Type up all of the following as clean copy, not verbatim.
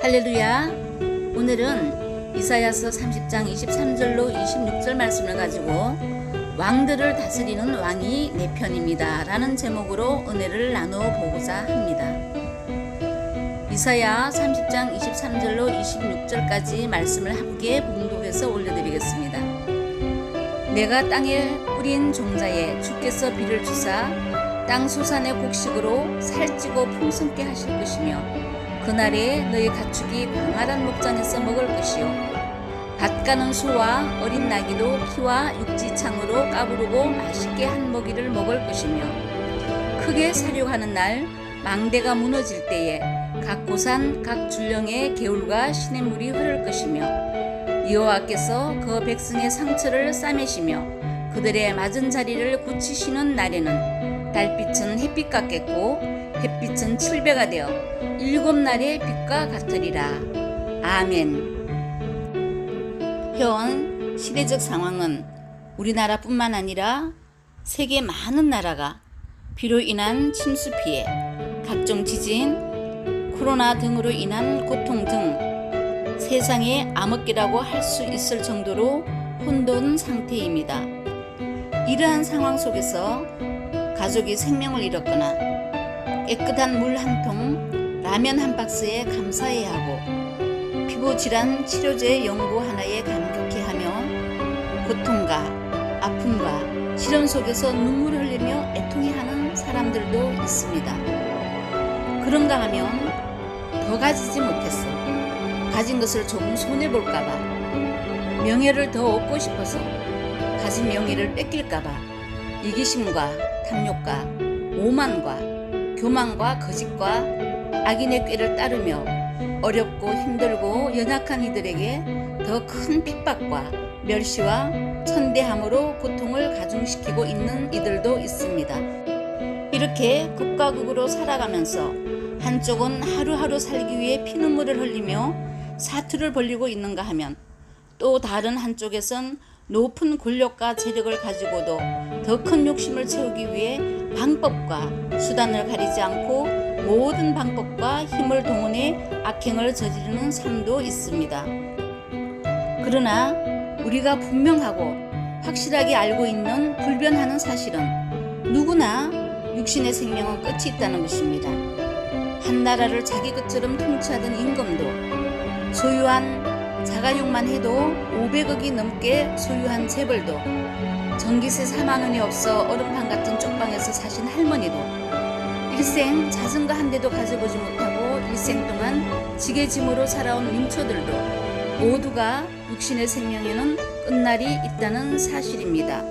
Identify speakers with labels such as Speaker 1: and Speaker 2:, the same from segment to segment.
Speaker 1: 할렐루야. 오늘은 이사야서 30장 23절로 26절 말씀을 가지고 왕들을 다스리는 왕이 내 편입니다 라는 제목으로 은혜를 나누어 보고자 합니다. 이사야 30장 23절로 26절까지 말씀을 함께 봉독해서 올려드리겠습니다. 내가 땅에 뿌린 종자에 주께서 비를 주사 땅 수산의 곡식으로 살찌고 풍성케 하실 것이며 그날에 너희 가축이 광활한 목장에서 먹을 것이요 밭 가는 소와 어린 나귀도 피와 육지창으로 까부르고 맛있게 한 먹이를 먹을 것이며 크게 사륙하는 날 망대가 무너질 때에 각 고산 각 줄령에 개울과 시냇물이 흐를 것이며 여호와께서 그 백성의 상처를 싸매시며 그들의 맞은 자리를 고치시는 날에는 달빛은 햇빛 같겠고 햇빛은 칠배가 되어 7날의 빛과 같으리라. 아멘. 현 시대적 상황은 우리나라뿐만 아니라 세계 많은 나라가 비로 인한 침수 피해, 각종 지진, 코로나 등으로 인한 고통 등 세상의 암흑기라고 할 수 있을 정도로 혼돈 상태입니다. 이러한 상황 속에서 가족이 생명을 잃었거나 깨끗한 물 한 통, 라면 한 박스에 감사해야 하고 피부 질환 치료제 연고 하나에 감격해하며 고통과 아픔과 시련 속에서 눈물을 흘리며 애통해하는 사람들도 있습니다. 그런가 하면 더 가지지 못했어. 가진 것을 조금 손해볼까봐, 명예를 더 얻고 싶어서 가진 명예를 뺏길까봐 이기심과 탐욕과 오만과 교만과 거짓과 악인의 꾀를 따르며 어렵고 힘들고 연약한 이들에게 더 큰 핍박과 멸시와 천대함으로 고통을 가중시키고 있는 이들도 있습니다. 이렇게 극과 극으로 살아가면서 한쪽은 하루하루 살기 위해 피눈물을 흘리며 사투를 벌이고 있는가 하면 또 다른 한쪽에선 높은 권력과 재력을 가지고도 더 큰 욕심을 채우기 위해 방법과 수단을 가리지 않고 모든 방법과 힘을 동원해 악행을 저지르는 삶도 있습니다. 그러나 우리가 분명하고 확실하게 알고 있는 불변하는 사실은 누구나 육신의 생명은 끝이 있다는 것입니다. 한 나라를 자기 것처럼 통치하던 임금도, 소유한 자가용만 해도 500억이 넘게 소유한 재벌도, 전기세 4만 원이 없어 얼음판 같은 쪽방에서 사신 할머니도, 일생 자전거 한 대도 가져보지 못하고 일생 동안 지게짐으로 살아온 민초들도 모두가 육신의 생명에는 끝날이 있다는 사실입니다.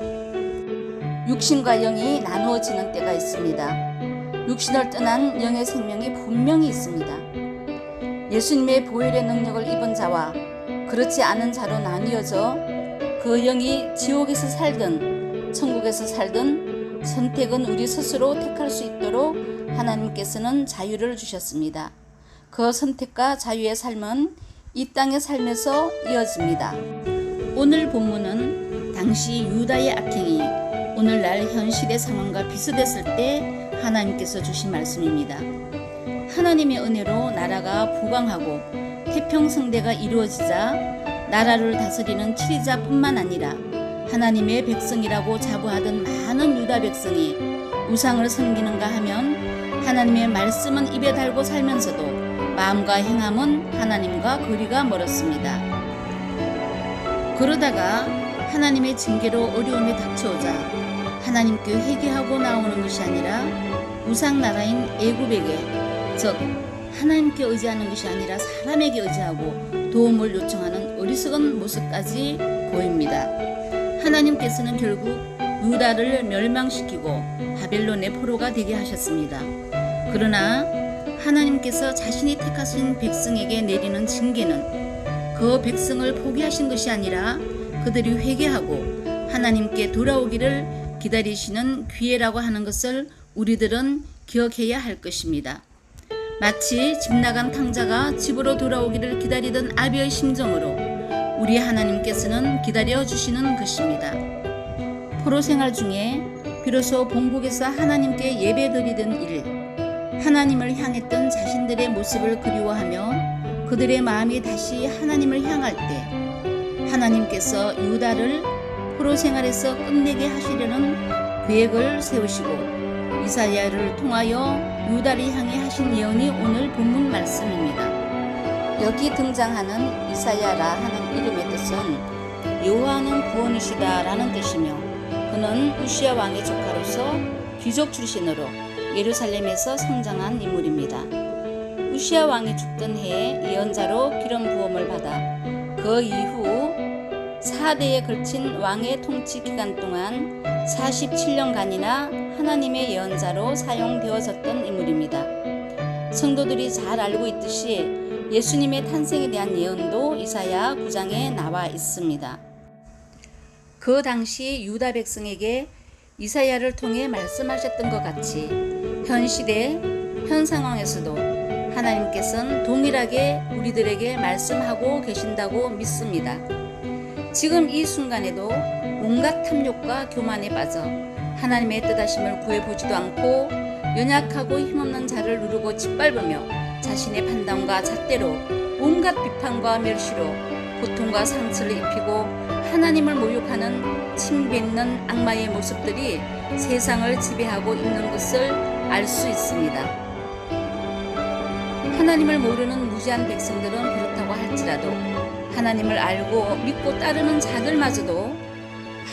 Speaker 1: 육신과 영이 나누어지는 때가 있습니다. 육신을 떠난 영의 생명이 분명히 있습니다. 예수님의 보혈의 능력을 입은 자와 그렇지 않은 자로 나뉘어져 그 영이 지옥에서 살든 천국에서 살든 선택은 우리 스스로 택할 수 있도록 하나님께서는 자유를 주셨습니다. 그 선택과 자유의 삶은 이 땅의 삶에서 이어집니다. 오늘 본문은 당시 유다의 악행이 오늘날 현실의 상황과 비슷했을 때 하나님께서 주신 말씀입니다. 하나님의 은혜로 나라가 부강하고 태평성대가 이루어지자 나라를 다스리는 치리자뿐만 아니라 하나님의 백성이라고 자부하던 많은 유다 백성이 우상을 섬기는가 하면 하나님의 말씀은 입에 달고 살면서도 마음과 행함은 하나님과 거리가 멀었습니다. 그러다가 하나님의 징계로 어려움이 닥쳐오자 하나님께 회개하고 나오는 것이 아니라 우상나라인 애굽에게, 즉 하나님께 의지하는 것이 아니라 사람에게 의지하고 도움을 요청하는 어리석은 모습까지 보입니다. 하나님께서는 결국 유다를 멸망시키고 바벨론의 포로가 되게 하셨습니다. 그러나 하나님께서 자신이 택하신 백성에게 내리는 징계는 그 백성을 포기하신 것이 아니라 그들이 회개하고 하나님께 돌아오기를 기다리시는 기회라고 하는 것을 우리들은 기억해야 할 것입니다. 마치 집 나간 탕자가 집으로 돌아오기를 기다리던 아비의 심정으로 우리 하나님께서는 기다려주시는 것입니다. 포로 생활 중에 비로소 본국에서 하나님께 예배드리던 일, 하나님을 향했던 자신들의 모습을 그리워하며 그들의 마음이 다시 하나님을 향할 때 하나님께서 유다를 포로 생활에서 끝내게 하시려는 계획을 세우시고 이사야를 통하여 유다를 향해 하신 예언이 오늘 본문 말씀입니다. 여기 등장하는 이사야라 하는 이름의 뜻은 여호와는 구원이시다 라는 뜻이며 그는 우시야 왕의 조카로서 귀족 출신으로 예루살렘에서 성장한 인물입니다. 우시야 왕이 죽던 해에 예언자로 기름 부음을 받아 그 이후 4대에 걸친 왕의 통치 기간 동안 47년간이나 하나님의 예언자로 사용되어졌던 인물입니다. 성도들이 잘 알고 있듯이 예수님의 탄생에 대한 예언도 이사야 9장에 나와 있습니다. 그 당시 유다 백성에게 이사야를 통해 말씀하셨던 것 같이 현 시대, 현 상황에서도 하나님께서는 동일하게 우리들에게 말씀하고 계신다고 믿습니다. 지금 이 순간에도 온갖 탐욕과 교만에 빠져 하나님의 뜻하심을 구해보지도 않고 연약하고 힘없는 자를 누르고 짓밟으며 자신의 판단과 잣대로 온갖 비판과 멸시로 고통과 상처를 입히고 하나님을 모욕하는 침뱉는 악마의 모습들이 세상을 지배하고 있는 것을 알 수 있습니다. 하나님을 모르는 무지한 백성들은 그렇다고 할지라도 하나님을 알고 믿고 따르는 자들마저도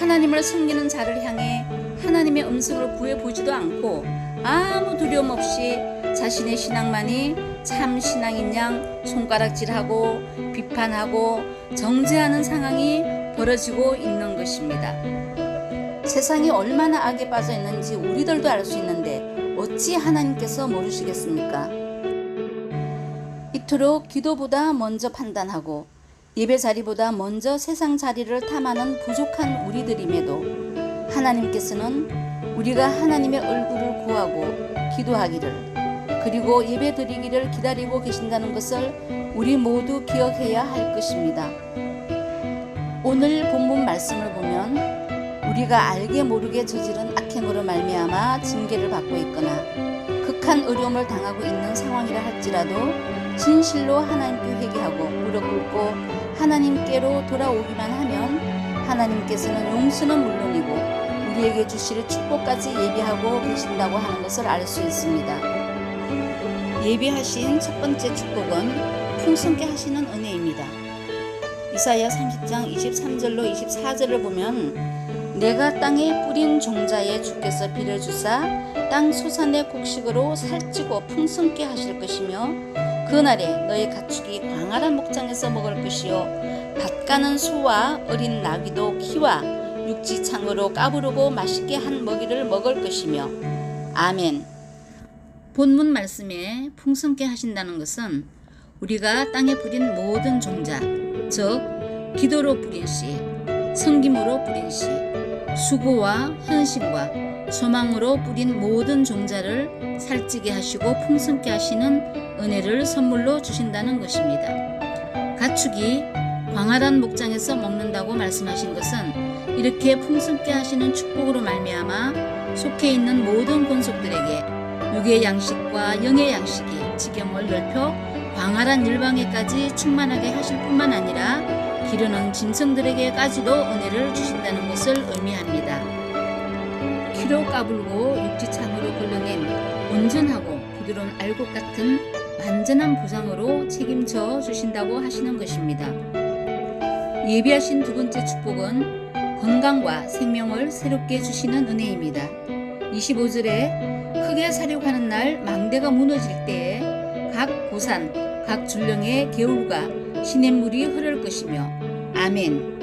Speaker 1: 하나님을 섬기는 자를 향해 하나님의 음성을 구해보지도 않고 아무 두려움 없이 자신의 신앙만이 참 신앙인 양 손가락질하고 비판하고 정죄하는 상황이 벌어지고 있는 것입니다. 세상이 얼마나 악에 빠져 있는지 우리들도 알 수 있는데 어찌 하나님께서 모르시겠습니까? 이토록 기도보다 먼저 판단하고 예배 자리보다 먼저 세상 자리를 탐하는 부족한 우리들임에도 하나님께서는 우리가 하나님의 얼굴을 구하고 기도하기를 그리고 예배 드리기를 기다리고 계신다는 것을 우리 모두 기억해야 할 것입니다. 오늘 본문 말씀을 보면 우리가 알게 모르게 저지른 악행으로 말미암아 징계를 받고 있거나 극한 어려움을 당하고 있는 상황이라 할지라도 진실로 하나님께 회개하고 무릎 꿇고 하나님께로 돌아오기만 하면 하나님께서는 용서는 물론이고 우리에게 주실 축복까지 예비하고 계신다고 하는 것을 알 수 있습니다. 예비하신 첫 번째 축복은 풍성케 하시는 은혜입니다. 이사야 30장 23절로 24절을 보면 내가 땅에 뿌린 종자에 주께서 비를 주사 땅 소산의 곡식으로 살찌고 풍성케 하실 것이며 그날에 너희 가축이 광활한 목장에서 먹을 것이요 밭 가는 소와 어린 나귀도 키와 육지창으로 까부르고 맛있게 한 먹이를 먹을 것이며 아멘. 본문 말씀에 풍성케 하신다는 것은 우리가 땅에 뿌린 모든 종자, 즉 기도로 뿌린 씨, 섬김으로 뿌린 씨, 수고와 헌신과 소망으로 뿌린 모든 종자를 살찌게 하시고 풍성케 하시는 은혜를 선물로 주신다는 것입니다. 가축이 광활한 목장에서 먹는다고 말씀하신 것은 이렇게 풍성케 하시는 축복으로 말미암아 속해 있는 모든 권속들에게 육의 양식과 영의 양식이 지경을 넓혀 광활한 열방에까지 충만하게 하실 뿐만 아니라 기르는 짐승들에게까지도 은혜를 주신다는 것을 의미합니다. 키로 까불고 육지창으로 걸러낸 온전하고 부드러운 알곡 같은 완전한 보상으로 책임져 주신다고 하시는 것입니다. 예비하신 두 번째 축복은 건강과 생명을 새롭게 주시는 은혜입니다. 25절에 크게 사륙하는 날 망대가 무너질 때에 각 고산, 각 줄령의 개울과 시냇물이 흐를 것이며 아멘.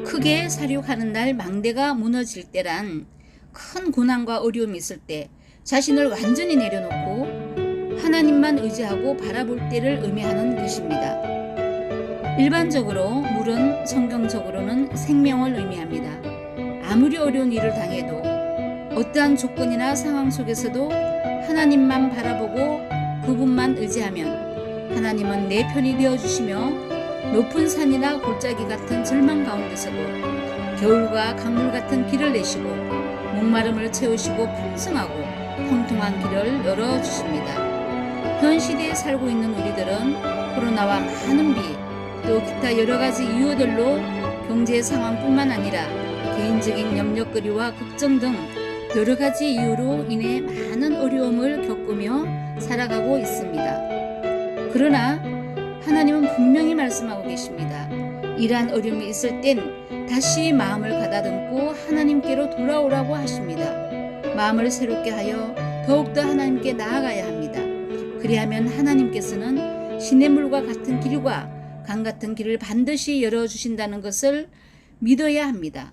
Speaker 1: 크게 사륙하는 날 망대가 무너질 때란 큰 고난과 어려움이 있을 때 자신을 완전히 내려놓고 하나님만 의지하고 바라볼 때를 의미하는 것입니다. 일반적으로 물은 성경적으로는 생명을 의미합니다. 아무리 어려운 일을 당해도 어떠한 조건이나 상황 속에서도 하나님만 바라보고 그분만 의지하면 하나님은 내 편이 되어주시며 높은 산이나 골짜기 같은 절망 가운데서도 겨울과 강물 같은 길을 내시고 목마름을 채우시고 풍성하고 통통한 길을 열어주십니다. 현 시대에 살고 있는 우리들은 코로나와 많은 비, 또 기타 여러 가지 이유들로 경제 상황뿐만 아니라 개인적인 염려거리와 걱정 등 여러 가지 이유로 인해 많은 어려움을 겪으며 살아가고 있습니다. 그러나 하나님은 분명히 말씀하고 계십니다. 이러한 어려움이 있을 땐 다시 마음을 가다듬고 하나님께로 돌아오라고 하십니다. 마음을 새롭게 하여 더욱더 하나님께 나아가야 합니다. 그리하면 하나님께서는 시냇물과 같은 길과 강 같은 길을 반드시 열어주신다는 것을 믿어야 합니다.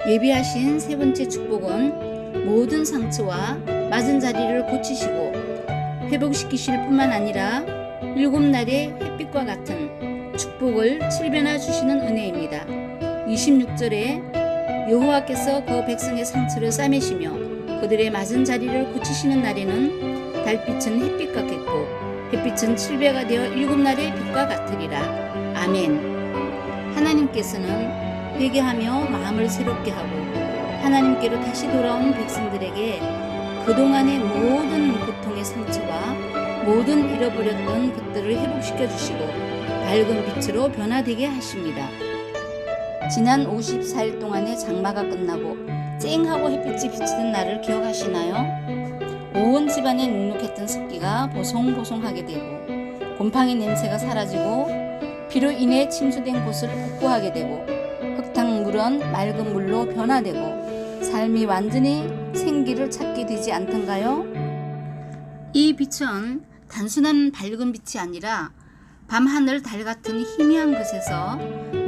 Speaker 1: 예비하신 세 번째 축복은 모든 상처와 맞은 자리를 고치시고 회복시키실 뿐만 아니라 7날의 햇빛과 같은 축복을 7배나 주시는 은혜입니다. 26절에 여호와께서 그 백성의 상처를 싸매시며 그들의 맞은 자리를 고치시는 날에는 달빛은 햇빛 같겠고 햇빛은 7배가 되어 7날의 빛과 같으리라. 아멘. 하나님께서는 회개하며 마음을 새롭게 하고 하나님께로 다시 돌아온 백성들에게 그동안의 모든 고통의 상처와 모든 잃어버렸던 것들을 회복시켜 주시고 밝은 빛으로 변화되게 하십니다. 지난 54일 동안의 장마가 끝나고 쨍하고 햇빛이 비치던 날을 기억하시나요? 온 집안에 눅눅했던 습기가 보송보송하게 되고 곰팡이 냄새가 사라지고 비로 인해 침수된 곳을 복구하게 되고 흙탕물은 맑은 물로 변화되고 삶이 완전히 생기를 찾게 되지 않던가요? 이 빛은 단순한 밝은 빛이 아니라 밤하늘 달 같은 희미한 것에서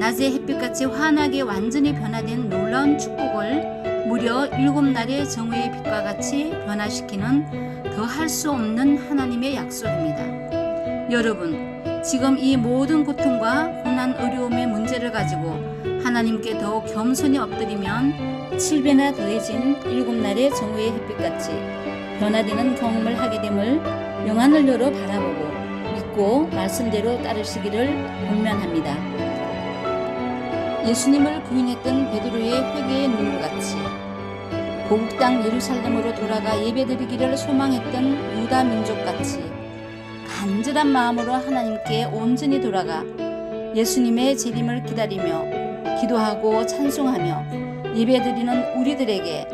Speaker 1: 낮의 햇빛같이 환하게 완전히 변화된 놀라운 축복을 무려 7날의 정오의 빛과 같이 변화시키는 더할 수 없는 하나님의 약속입니다. 여러분, 지금 이 모든 고통과 고난 어려움의 문제를 가지고 하나님께 더욱 겸손히 엎드리면 7배나 더해진 7날의 정오의 햇빛같이 변화되는 경험을 하게 됨을 영안을 열어 바라보고 믿고 말씀대로 따르시기를 권면합니다. 예수님을 부인했던 베드로의 회개의 눈물같이 고국 땅 예루살렘으로 돌아가 예배드리기를 소망했던 유다 민족같이 간절한 마음으로 하나님께 온전히 돌아가 예수님의 재림을 기다리며 기도하고 찬송하며 예배드리는 우리들에게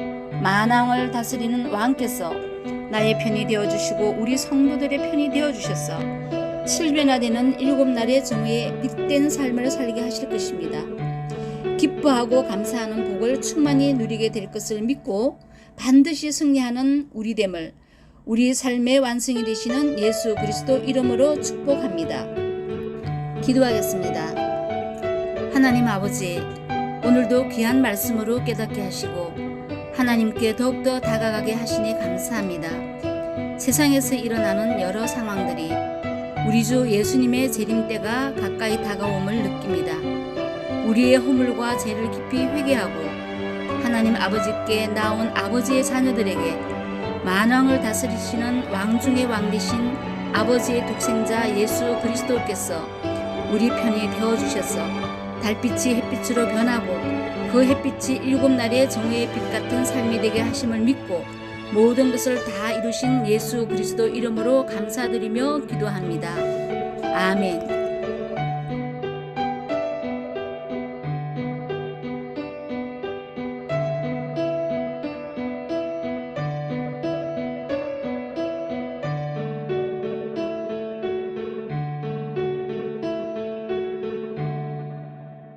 Speaker 1: 만왕을 다스리는 왕께서 나의 편이 되어주시고 우리 성도들의 편이 되어주셔서 7배나 되는 7날의 정오의 빛된 삶을 살게 하실 것입니다. 기뻐하고 감사하는 복을 충만히 누리게 될 것을 믿고 반드시 승리하는 우리 됨을 우리 삶의 완성이 되시는 예수 그리스도 이름으로 축복합니다. 기도하겠습니다. 하나님 아버지, 오늘도 귀한 말씀으로 깨닫게 하시고 하나님께 더욱더 다가가게 하시니 감사합니다. 세상에서 일어나는 여러 상황들이 우리 주 예수님의 재림 때가 가까이 다가옴을 느낍니다. 우리의 허물과 죄를 깊이 회개하고 하나님 아버지께 나온 아버지의 자녀들에게 만왕을 다스리시는 왕 중의 왕 되신 아버지의 독생자 예수 그리스도께서 우리 편이 되어주셔서 달빛이 햇빛으로 변하고 그 햇빛이 7날의 정오의 빛 같은 삶이 되게 하심을 믿고 모든 것을 다 이루신 예수 그리스도 이름으로 감사드리며 기도합니다. 아멘.